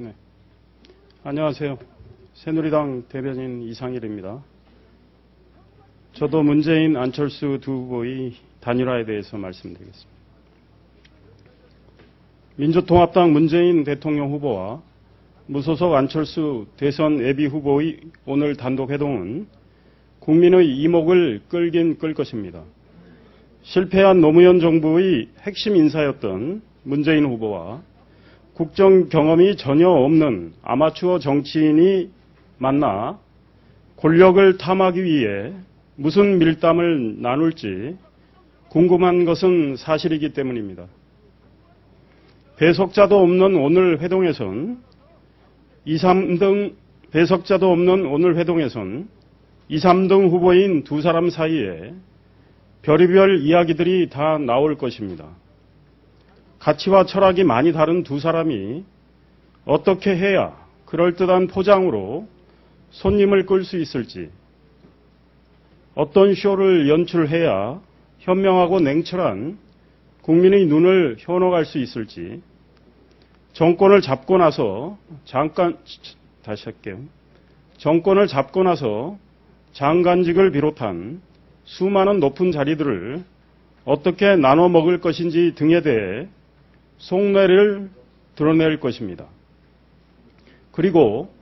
네. 안녕하세요. 새누리당 대변인 이상일입니다. 저도 문재인, 안철수 두 후보의 단일화에 대해서 말씀드리겠습니다. 민주통합당 문재인 대통령 후보와 무소속 안철수 대선 예비 후보의 오늘 단독 회동은 국민의 이목을 끌긴 끌 것입니다. 실패한 노무현 정부의 핵심 인사였던 문재인 후보와 국정 경험이 전혀 없는 아마추어 정치인이 만나 권력을 탐하기 위해 무슨 밀담을 나눌지 궁금한 것은 사실이기 때문입니다. 배석자도 없는 오늘 회동에선 2, 3등 후보인 두 사람 사이에 별의별 이야기들이 다 나올 것입니다. 가치와 철학이 많이 다른 두 사람이 어떻게 해야 그럴듯한 포장으로 손님을 끌 수 있을지, 어떤 쇼를 연출해야 현명하고 냉철한 국민의 눈을 현혹할 수 있을지, 정권을 잡고 나서 장관직을 비롯한 수많은 높은 자리들을 어떻게 나눠 먹을 것인지 등에 대해 속내를 드러낼 것입니다. 그리고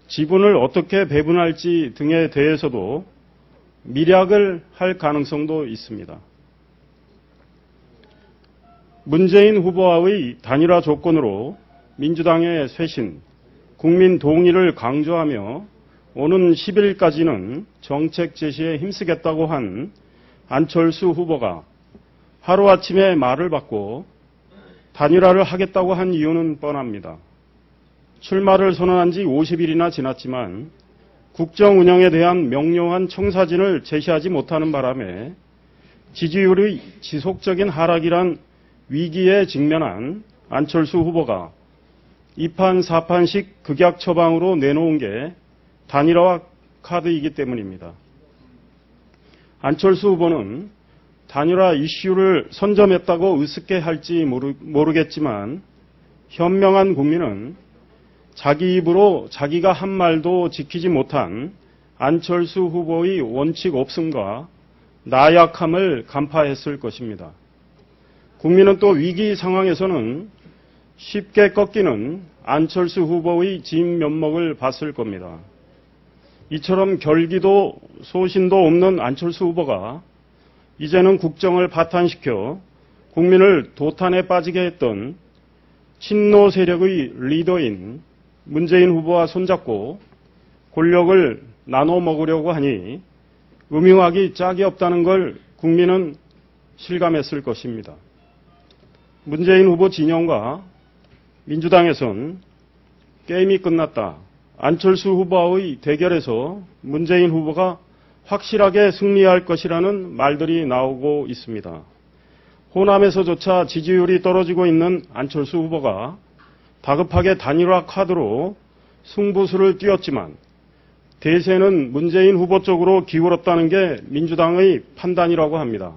지분을 어떻게 배분할지 등에 대해서도 밀약을 할 가능성도 있습니다. 문재인 후보와의 단일화 조건으로 민주당의 쇄신, 국민 동의를 강조하며 오는 10일까지는 정책 제시에 힘쓰겠다고 한 안철수 후보가 하루아침에 말을 바꿔 단일화를 하겠다고 한 이유는 뻔합니다. 출마를 선언한 지 50일이나 지났지만 국정 운영에 대한 명료한 청사진을 제시하지 못하는 바람에 지지율의 지속적인 하락이란 위기에 직면한 안철수 후보가 2판 4판씩 극약 처방으로 내놓은 게 단일화 카드이기 때문입니다. 안철수 후보는 단일화 이슈를 선점했다고 으쓱해 할지 모르겠지만 현명한 국민은 자기 입으로 자기가 한 말도 지키지 못한 안철수 후보의 원칙 없음과 나약함을 간파했을 것입니다. 국민은 또 위기 상황에서는 쉽게 꺾이는 안철수 후보의 진면목을 봤을 겁니다. 이처럼 결기도 소신도 없는 안철수 후보가 이제는 국정을 파탄시켜 국민을 도탄에 빠지게 했던 친노 세력의 리더인 문재인 후보와 손잡고 권력을 나눠 먹으려고 하니 음흉하기 짝이 없다는 걸 국민은 실감했을 것입니다. 문재인 후보 진영과 민주당에선 게임이 끝났다. 안철수 후보와의 대결에서 문재인 후보가 확실하게 승리할 것이라는 말들이 나오고 있습니다. 호남에서조차 지지율이 떨어지고 있는 안철수 후보가 다급하게 단일화 카드로 승부수를 띄웠지만 대세는 문재인 후보 쪽으로 기울었다는 게 민주당의 판단이라고 합니다.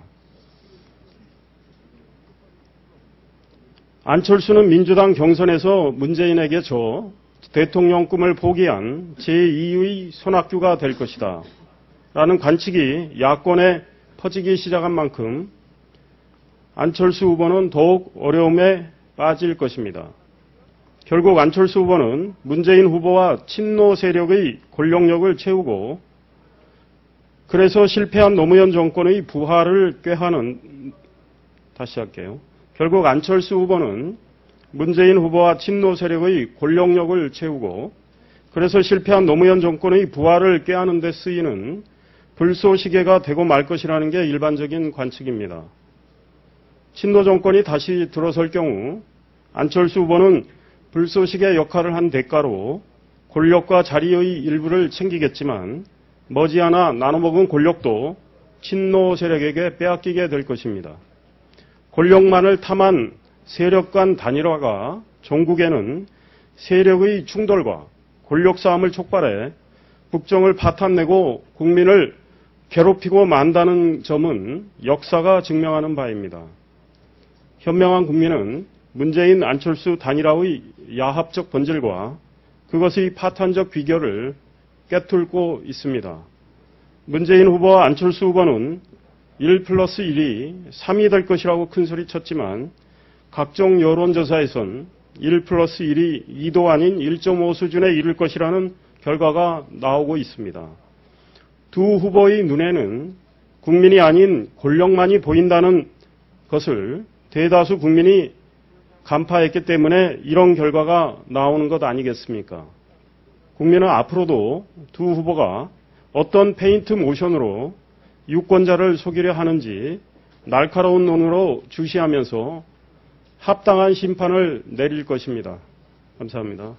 안철수는 민주당 경선에서 문재인에게 져 대통령 꿈을 포기한 제2의 손학규가 될 것이다 라는 관측이 야권에 퍼지기 시작한 만큼 안철수 후보는 더욱 어려움에 빠질 것입니다. 결국 안철수 후보는 문재인 후보와 친노 세력의 권력력을 채우고 그래서 실패한 노무현 정권의 부활을 꾀하는 결국 안철수 후보는 문재인 후보와 친노 세력의 권력력을 채우고 그래서 실패한 노무현 정권의 부활을 꾀하는 데 쓰이는 불쏘시개가 되고 말 것이라는 게 일반적인 관측입니다. 친노 정권이 다시 들어설 경우 안철수 후보는 불쏘시개 역할을 한 대가로 권력과 자리의 일부를 챙기겠지만 머지않아 나눠먹은 권력도 친노 세력에게 빼앗기게 될 것입니다. 권력만을 탐한 세력 간 단일화가 종국에는 세력의 충돌과 권력 싸움을 촉발해 국정을 파탄내고 국민을 괴롭히고 만다는 점은 역사가 증명하는 바입니다. 현명한 국민은 문재인 안철수 단일화의 야합적 본질과 그것의 파탄적 귀결을 깨뚫고 있습니다. 문재인 후보와 안철수 후보는 1+1이 3이 될 것이라고 큰소리 쳤지만 각종 여론조사에선 1+1이 2도 아닌 1.5 수준에 이를 것이라는 결과가 나오고 있습니다. 두 후보의 눈에는 국민이 아닌 권력만이 보인다는 것을 대다수 국민이 간파했기 때문에 이런 결과가 나오는 것 아니겠습니까? 국민은 앞으로도 두 후보가 어떤 페인트 모션으로 유권자를 속이려 하는지 날카로운 눈으로 주시하면서 합당한 심판을 내릴 것입니다. 감사합니다.